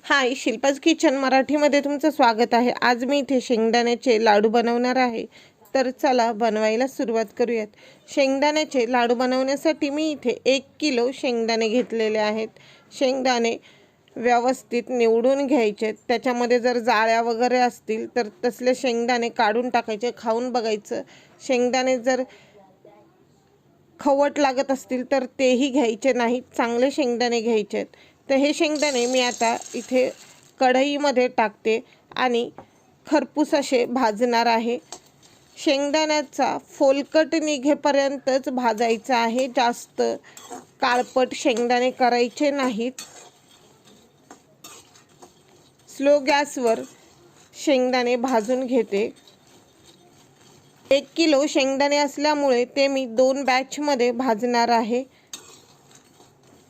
हाय, Shilpa's kitchen मराठीमध्ये तुमचं स्वागत आहे। आज मी इथे शेंगदाण्याचे लाडू बनवणार आहे। तर चला बनवायला सुरुवात करूयात। शेंगदाण्याचे लाडू बनवण्यासाठी मी इथे 1 किलो शेंगदाणे घेतलेले आहेत। शेंगदाणे व्यवस्थित निवडून घ्यायचे। त्याच्यामध्ये जर जाळ्या वगैरे असतील तर तसले शेंगदाणे काढून टाकायचे, खाऊन बघायचं। शेंगदाणे जर खवट लागत असतील तर तेही घ्यायचे नाहीत, चांगले शेंगदाणे घ्यायचे। तर हे शेंगदाणे मी आता इथे कढईमध्ये टाकते आणि खरपूस असे भाजणार आहे। शेंगदाण्याचा फोलकट निघेपर्यंतच भाजायचा आहे, जास्त काळपट शेंगदाणे करायचे नाहीत। स्लो गॅसवर शेंगदाणे भाजून घेते। 1 किलो शेंगदाणे असल्यामुळे ते मी 2 बॅचमध्ये भाजणार आहे।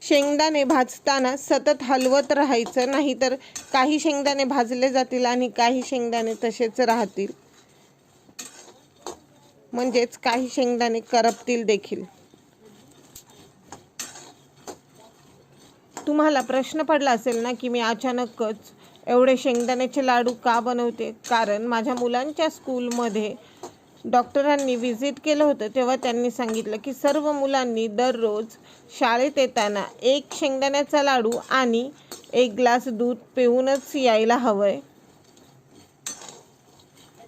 शेंगदाणे भाजताना सतत हलवत राहायचं, नाहीतर काही शेंगदाणे भाजले जातील आणि काही शेंगदाणे तसेच राहतील, म्हणजेच काही शेंगदाणे करपतील देखील। तुम्हाला प्रश्न पडला असेल ना की मी अचानकच एवढे शेंगदाण्याचे लाडू का बनवते? कारण माझ्या मुलांच्या स्कूलमध्ये डॉक्टरांनी व्हिजिट केलं होतं, तेव्हा त्यांनी सांगितलं की सर्व मुलांनी दररोज शाळेत येताना 1 शेंगदाण्याचा लाडू आणि 1 ग्लास दूध पिऊनच यायला हवंय।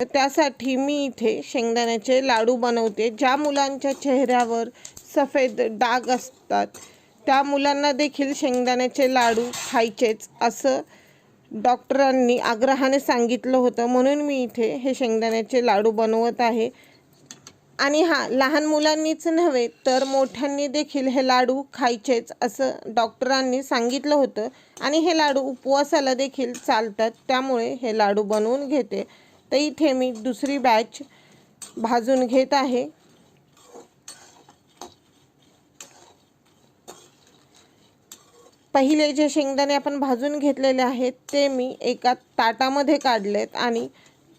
त्यासाठी मी इथे शेंगदाण्याचे लाडू बनवते। ज्या मुलांच्या चेहऱ्यावर सफेद डाग असतात त्या मुलांना देखील शेंगदाण्याचे लाडू खायचेच असं डॉक्टरांनी आग्रहाने सांगितलं होतं, म्हणून मी इथे हे शेंगदाण्याचे लाडू बनवत आहे। आणि लहान मुलांनीच नव्हे तर मोठ्यांनी देखील हे लाडू खायचेच असं डॉक्टरांनी सांगितलं होतं। आणि हे लाडू उपवासाला देखील चालतात, त्यामुळे हे लाडू बनवून घेते। तर इथे मी दुसरी बॅच भाजून घेत आहे। पहिले जे शेंगदाणे आपण भाजून घेतलेले आहेत ते मी एका ताटामध्ये काढलेत आणि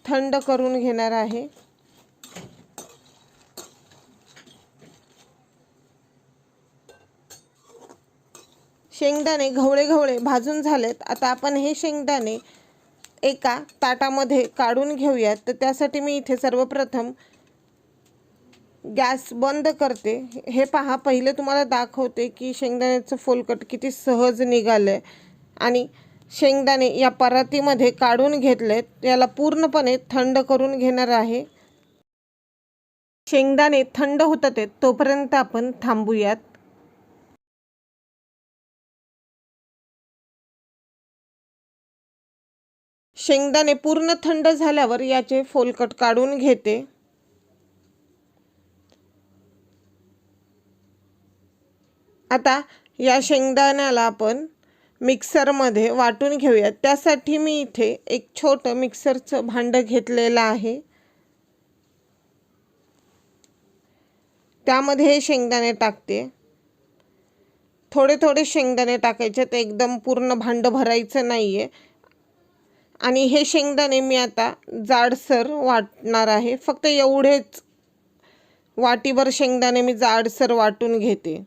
थंड करून घेणार आहे। शेंगदाणे घवळे भाजून झालेत। आता आपण हे शेंगदाणे एका ताटामध्ये काढून घेऊयात। तर त्यासाठी मी इथे सर्वप्रथम गॅस बंद करते। हे पहा, पहिले तुम्हाला दाखवते की शेंगदाण्याचं फोलकट किती सहज निघालंय आणि शेंगदाणे या परातीमध्ये काढून घेतलेत। याला पूर्णपणे थंड करून घेणार आहे। शेंगदाणे थंड होतात तोपर्यंत आपण थांबूयात। शेंगदाणे पूर्ण थंड झाल्यावर याचे फोलकट काढून घेते। आता या शेंगदाण्याला आपण मिक्सरमध्ये वाटून घेऊयात। त्यासाठी मी इथे एक छोटं मिक्सरचं भांडं घेतलेलं आहे। त्यामध्ये हे शेंगदाणे टाकते। थोडे शेंगदाणे टाकायचे, ते एकदम पूर्ण भांडं भरायचं नाहीये। आणि हे शेंगदाणे मी आता जाडसर वाटणार आहे। फक्त एवढेच वाटीभर शेंगदाणे मी जाडसर वाटून घेते।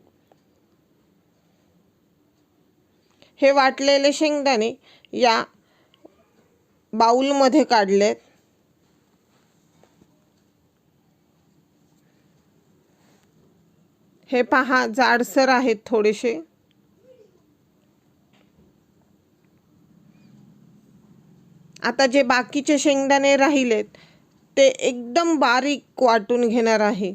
हे वाटलेले शेंगदाणे या बाउलमध्ये काढलेत। हे पहा, जाडसर आहेत थोडेसे। आता जे बाकीचे शेंगदाणे राहिलेत ते एकदम बारीक वाटून घेणार आहे।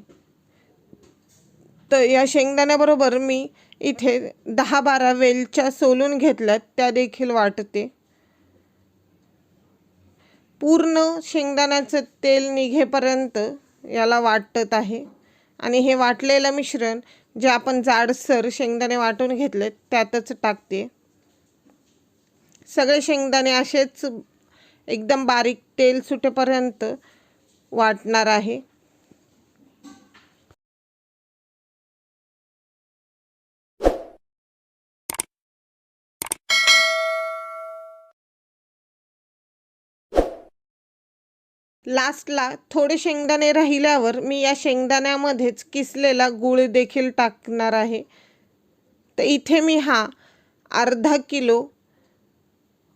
तर या शेंगदाण्याबरोबर मी इथे 10-12 वेलच्या सोलून घेतल्यात, त्या देखील वाटते। पूर्ण शेंगदाण्याचं तेल निघेपर्यंत याला वाटत आहे। आणि हे वाटलेलं मिश्रण जे आपण जाडसर शेंगदाणे वाटून घेतलेत त्यातच टाकते। सगळे शेंगदाणे असेच एकदम बारीक तेल सुटेपर्यंत वाटणार आहे। लास्टला थोडे शेंगदाणे राहिल्यावर मी या शेंगदाण्यामध्येच किसलेला गूळ देखील टाकणार आहे। तर इथे मी अर्धा किलो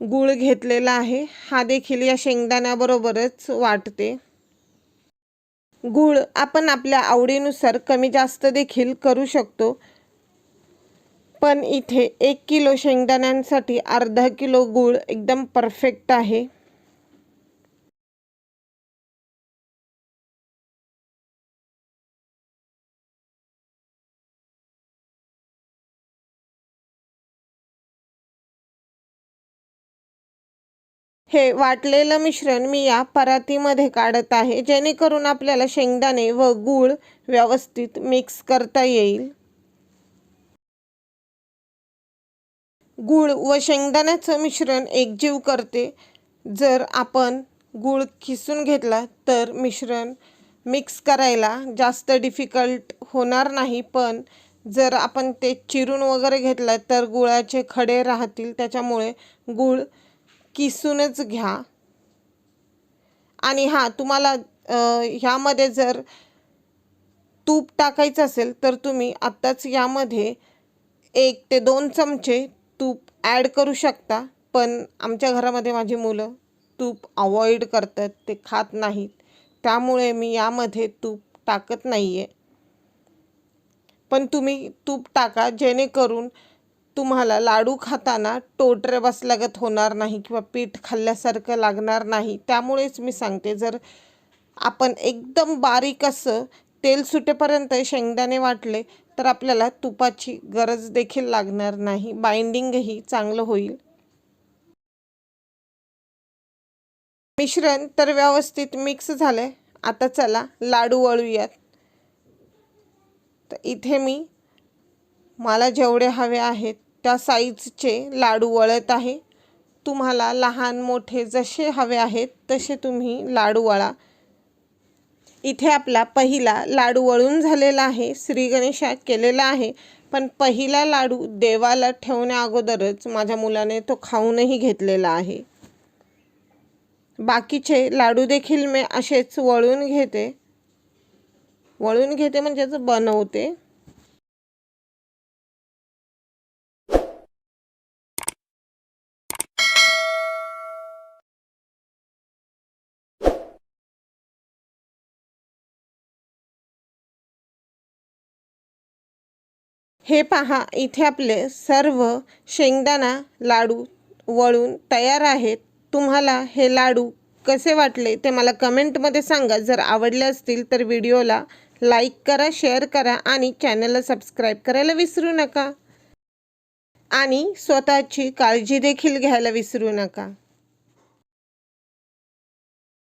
गूळ घेतलेला आहे, हा देखील या शेंगदाण्याबरोबरच वाटते। गूळ आपण आपल्या आवडीनुसार कमी जास्त देखील करू शकतो, पण इथे 1 किलो शेंगदाण्यांसाठी अर्धा किलो गूळ एकदम परफेक्ट आहे। हे वाटलेलं मिश्रण मी या परातीमध्ये काढत आहे, जेणेकरून आपल्याला शेंगदाणे व गूळ व्यवस्थित मिक्स करता येईल। गूळ व शेंगदाण्याचं मिश्रण एकजीव करते। जर आपण गूळ किसून घेतला तर मिश्रण मिक्स करायला जास्त डिफिकल्ट होणार नाही, पण जर आपण ते चिरून वगैरे घेतलं तर गुळाचे खडे राहतील, त्याच्यामुळे गूळ किसूनच घ्या। आणि हां, तुम्हाला ह्यामध्ये जर तूप टाकायचं असेल तर तुम्ही आत्ताच यामध्ये 1 ते 2 चमचे तूप ॲड करू शकता, पण आमच्या घरामध्ये माझी मुलं तूप अवॉइड करतात, ते खात नाहीत, त्यामुळे मी यामध्ये तूप टाकत नाही आहे। पण तुम्ही तूप टाका, जेणेकरून तुम्हाला लाडू खाताना टोटरे बसल्यागत होणार नाही किंवा पीठ खाल्ल्यासारखं लागणार नाही। त्यामुळेच मी सांगते, जर आपण एकदम बारीक असं तेल सुटेपर्यंत शेंगदाणे वाटले तर आपल्याला तुपाची गरज देखील लागणार नाही, बाइंडिंगही चांगलं होईल। मिश्रण तर व्यवस्थित मिक्स झालंय, आता चला लाडू वळूयात। तर इथे मी मला जेवढे हवे आहेत त्या साईजचे लाडू वळत आहे। तुम्हाला लहान मोठे जसे हवे आहेत तसे तुम्ही लाडू वळा। इथे आपला पहिला लाडू वळून झालेला आहे, श्री गणेशा केलेला आहे, पण पहिला लाडू देवाला ठेवण्या अगोदरच माझ्या मुलाने तो खाऊनही घेतलेला आहे। बाकीचे लाडू देखील मी असेच वळून घेते म्हणजेच बनवते। हे पहा, इथे आपले सर्व शेंगदाणा लाडू वळून तयार आहेत। तुम्हाला हे लाडू कसे वाटले ते मला कमेंटमध्ये सांगा। जर आवडले असतील तर व्हिडिओला लाईक करा, शेअर करा आणि चॅनलला सबस्क्राईब करायला विसरू नका। आणि स्वतःची काळजी देखील घ्यायला विसरू नका।